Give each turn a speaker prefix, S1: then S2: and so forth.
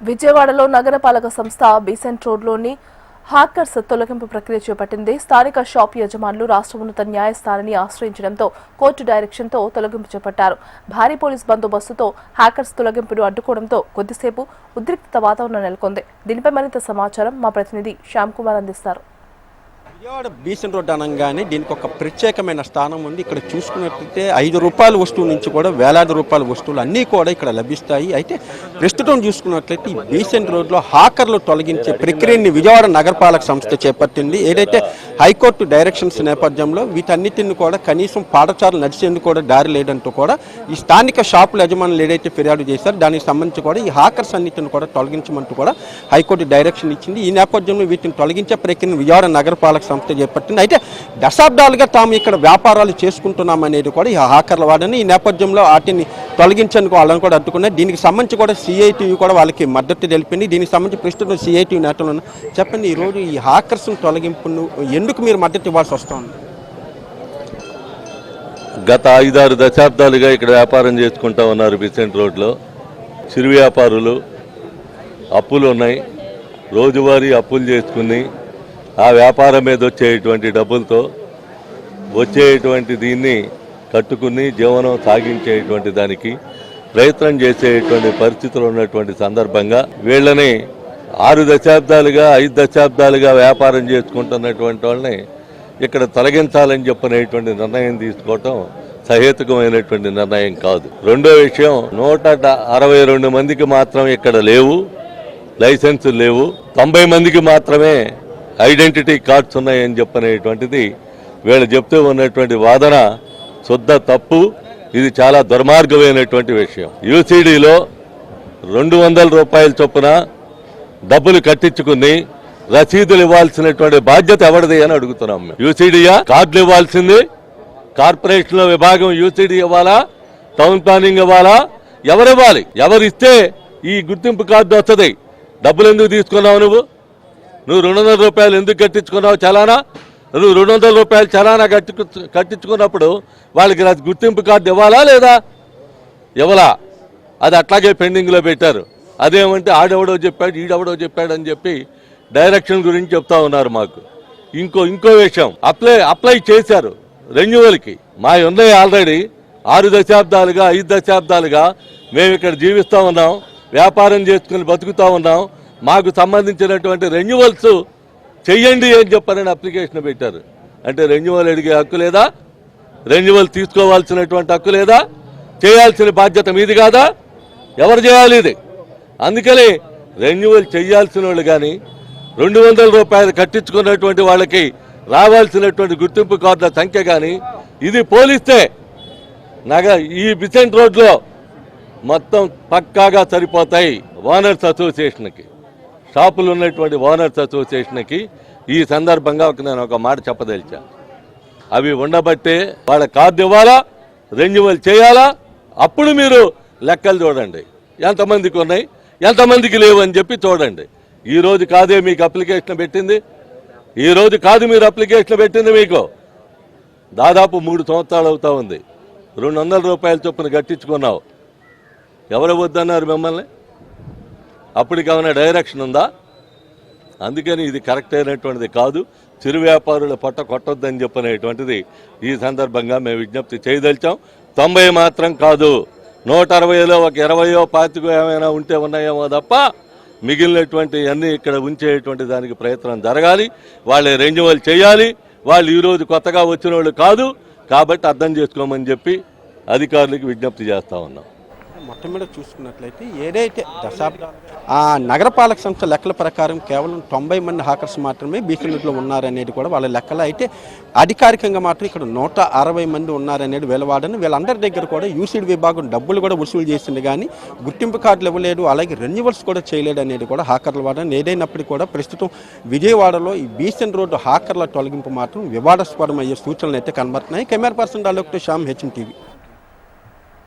S1: విజయవాడలో నగరపాలక సంస్థ బీసెంట్ రోడ్లోని హ్యాకర్స్ తొలగింపు ప్రక్రియ చేపట్టింది. స్థానిక షాప్ యజమానులు రాష్ట్ర ఉన్నత న్యాయస్థానాన్ని ఆశ్రయించడంతో కోర్టు డైరెక్షన్తో తొలగింపు చేపట్టారు. భారీ పోలీస్ బందోబస్తుతో హ్యాకర్స్ తొలగింపును అడ్డుకోవడంతో కొద్దిసేపు ఉద్రిక్తత వాతావరణం నెలకొంది. దీనిపై మరింత సమాచారం మా ప్రతినిధి శ్యామ్ కుమార్ అందిస్తారు.
S2: విజయవాడ బీసెంట్ రోడ్ అనగానే దీనికి ఒక ప్రత్యేకమైన స్థానం ఉంది. ఇక్కడ చూసుకున్నట్లయితే ₹5 వస్తువుల నుంచి కూడా వేలాది రూపాయల వస్తువులు అన్నీ కూడా ఇక్కడ లభిస్తాయి. అయితే ప్రస్తుతం చూసుకున్నట్లయితే ఈ బీసెంట్ రోడ్లో హ్యాకర్లు తొలగించే ప్రక్రియని విజయవాడ నగరపాలక సంస్థ చేపట్టింది. ఏదైతే హైకోర్టు డైరెక్షన్స్ నేపథ్యంలో వీటన్నిటిని కూడా కనీసం పాఠశాలలు నడిచేందుకు కూడా దారి లేదంటూ కూడా ఈ స్థానిక షాపుల యజమానులు ఏదైతే ఫిర్యాదు చేశారో దానికి సంబంధించి కూడా ఈ హ్యాకర్స్ అన్నిటిని కూడా తొలగించమంటూ కూడా హైకోర్టు డైరెక్షన్ ఇచ్చింది. ఈ నేపథ్యంలో వీటిని తొలగించే ప్రక్రియను విజయవాడ నగరపాలక సంస్థ చేపట్టింది. అయితే దశాబ్దాలుగా తాము ఇక్కడ వ్యాపారాలు చేసుకుంటున్నామనేది కూడా ఈ హ్యాకర్ల వాడని ఈ నేపథ్యంలో వాటిని తొలగించేందుకు వాళ్ళని కూడా అడ్డుకున్నారు. దీనికి సంబంధించి కూడా సిఐటియు కూడా వాళ్ళకి మద్దతు తెలిపింది. దీనికి సంబంధించి ప్రస్తుతం సిఐటియు నేతలు చెప్పండి, ఈరోజు ఈ హ్యాకర్స్ తొలగింపును ఎందుకు మీరు మద్దతు ఇవ్వాల్సి వస్తుంది?
S3: గత 5-6 దశాబ్దాలుగా ఇక్కడ వ్యాపారం చేసుకుంటా ఉన్నారు. బీసెంట్ రోడ్లో చిరు వ్యాపారులు అప్పులు ఉన్నాయి. రోజువారీ అప్పులు చేసుకుని ఆ వ్యాపారం మీద వచ్చేటువంటి డబ్బులతో వచ్చేటువంటి దీన్ని కట్టుకుని జీవనం సాగించేటువంటి దానికి ప్రయత్నం చేసేటువంటి పరిస్థితులు ఉన్నటువంటి సందర్భంగా వీళ్ళని 6 దశాబ్దాలుగా 5 దశాబ్దాలుగా వ్యాపారం చేసుకుంటున్నటువంటి వాళ్ళని ఇక్కడ తొలగించాలని చెప్పినటువంటి నిర్ణయం తీసుకోవటం సహేతుకమైనటువంటి నిర్ణయం కాదు. రెండో విషయం, 162 మందికి మాత్రం ఇక్కడ లేవు, లైసెన్సులు లేవు. 90 మందికి మాత్రమే ఐడెంటిటీ కార్డ్స్ ఉన్నాయని చెప్పనేటువంటిది వీళ్ళు చెప్తూ ఉన్నటువంటి వాదన శుద్ధ తప్పు. ఇది చాలా దుర్మార్గమైనటువంటి విషయం. యూసీడీలో ₹200 చొప్పున డబ్బులు కట్టించుకుని రసీదులు ఇవ్వాల్సినటువంటి బాధ్యత ఎవరిది అని అడుగుతున్నాం. యూసీడీయా? కార్డులు ఇవ్వాల్సింది కార్పొరేషన్లో విభాగం యూసీడీ ఇవ్వాలా, టౌన్ ప్లానింగ్ ఇవ్వాలా? ఎవరివ్వాలి? ఎవరిస్తే ఈ గుర్తింపు కార్డు వస్తుంది? డబ్బులు ఎందుకు తీసుకున్నావు? నువ్వు ₹200 ఎందుకు కట్టించుకున్నావు చలానా? నువ్వు ₹200 చలానా కట్టించుకున్నప్పుడు వాళ్ళకి గుర్తింపు కార్డు ఇవ్వాలా లేదా? ఇవ్వాలా? అది అట్లాగే పెండింగ్లో పెట్టారు. అదేమంటే ఆడెవడో చెప్పాడు, ఈడెవడో చెప్పాడు అని చెప్పి డైరెక్షన్ గురించి చెప్తా ఉన్నారు మాకు. ఇంకో విషయం, అప్లై చేశారు రెన్యువల్కి. మా ఉన్నాయి ఆల్రెడీ 6 దశాబ్దాలుగా 5 దశాబ్దాలుగా మేము ఇక్కడ జీవిస్తూ ఉన్నాం, వ్యాపారం చేసుకుని బతుకుతూ ఉన్నాం. మాకు సంబంధించినటువంటి రెన్యువల్స్ చెయ్యండి అని చెప్పని అప్లికేషన్ పెట్టారు. అంటే రెన్యువల్ అడిగే హక్కు లేదా? రెన్యువల్ తీసుకోవాల్సినటువంటి హక్కు లేదా? చేయాల్సిన బాధ్యత మీది కాదా? ఎవరు చేయాలి ఇది? అందుకని రెన్యువల్ చేయాల్సిన వాళ్ళు కానీ ₹200 కట్టించుకున్నటువంటి వాళ్ళకి రావాల్సినటువంటి గుర్తింపు కార్డుల సంఖ్య కానీ ఇది పోలిస్తే ఈ బీసెంట్ రోడ్లో మొత్తం పక్కాగా సరిపోతాయి. ఓనర్స్ అసోసియేషన్కి, షాపులు ఉన్నటువంటి ఓనర్స్ అసోసియేషన్కి ఈ సందర్భంగా నేను ఒక మాట చెప్పదలిచా. అవి ఉండబట్టే వాళ్ళ కార్డు ఇవ్వాలా, రెన్యువల్ చేయాలా? అప్పుడు మీరు లెక్కలు చూడండి, ఎంతమందికి ఉన్నాయి, ఎంతమందికి లేవు అని చెప్పి చూడండి. ఈరోజు కాదే మీకు అప్లికేషన్ పెట్టింది, ఈరోజు కాదు మీరు అప్లికేషన్ పెట్టింది. మీకు దాదాపు 3 సంవత్సరాలు అవుతా ఉంది. ₹200 చొప్పున కట్టించుకున్నావు. ఎవరు వద్దన్నారు మిమ్మల్ని? అప్పటికేమైనా డైరెక్షన్ ఉందా? అందుకని ఇది కరెక్ట్ అయినటువంటిది కాదు. చిరు వ్యాపారుల పొట్ట కొట్టొద్దని చెప్పనేటువంటిది ఈ సందర్భంగా మేము విజ్ఞప్తి చేయదలిచాం. 90 మాత్రం కాదు, 160లో ఒక 20 25 ఏమైనా ఉంటే ఉన్నాయేమో తప్ప మిగిలినటువంటి అన్నీ ఇక్కడ ఉంచేటువంటి దానికి ప్రయత్నం జరగాలి. వాళ్ళే రెన్యువల్ చేయాలి. వాళ్ళు ఈరోజు కొత్తగా వచ్చిన వాళ్ళు కాదు కాబట్టి అర్థం చేసుకోమని చెప్పి అధికారులకు విజ్ఞప్తి చేస్తూ ఉన్నాం.
S2: మొత్తం మీద చూసుకున్నట్లయితే ఏదైతే ఆ నగరపాలక సంస్థ లెక్కల ప్రకారం కేవలం 90 మంది హ్యాకర్స్ మాత్రమే బీసెంట్లో ఉన్నారనేది కూడా వాళ్ళ లెక్కలు. అయితే అధికారికంగా మాత్రం ఇక్కడ 160 మంది ఉన్నారనేది వీళ్ళవాడని. వీళ్ళందరి దగ్గర కూడా యూసీడీ విభాగం డబ్బులు కూడా వసూలు చేసింది కానీ గుర్తింపు కార్డులు ఇవ్వలేదు, అలాగే రెన్యువల్స్ కూడా చేయలేదు అనేది కూడా హ్యాకర్ల వాడని. ఏదైనప్పటికీ కూడా ప్రస్తుతం విజయవాడలో ఈ బీసెంట్ రోడ్డు హ్యాకర్ల తొలగింపు మాత్రం వివాదాస్పదమయ్యే సూచనలు అయితే కనబడుతున్నాయి. Camera person doctor Shyam, HM TV.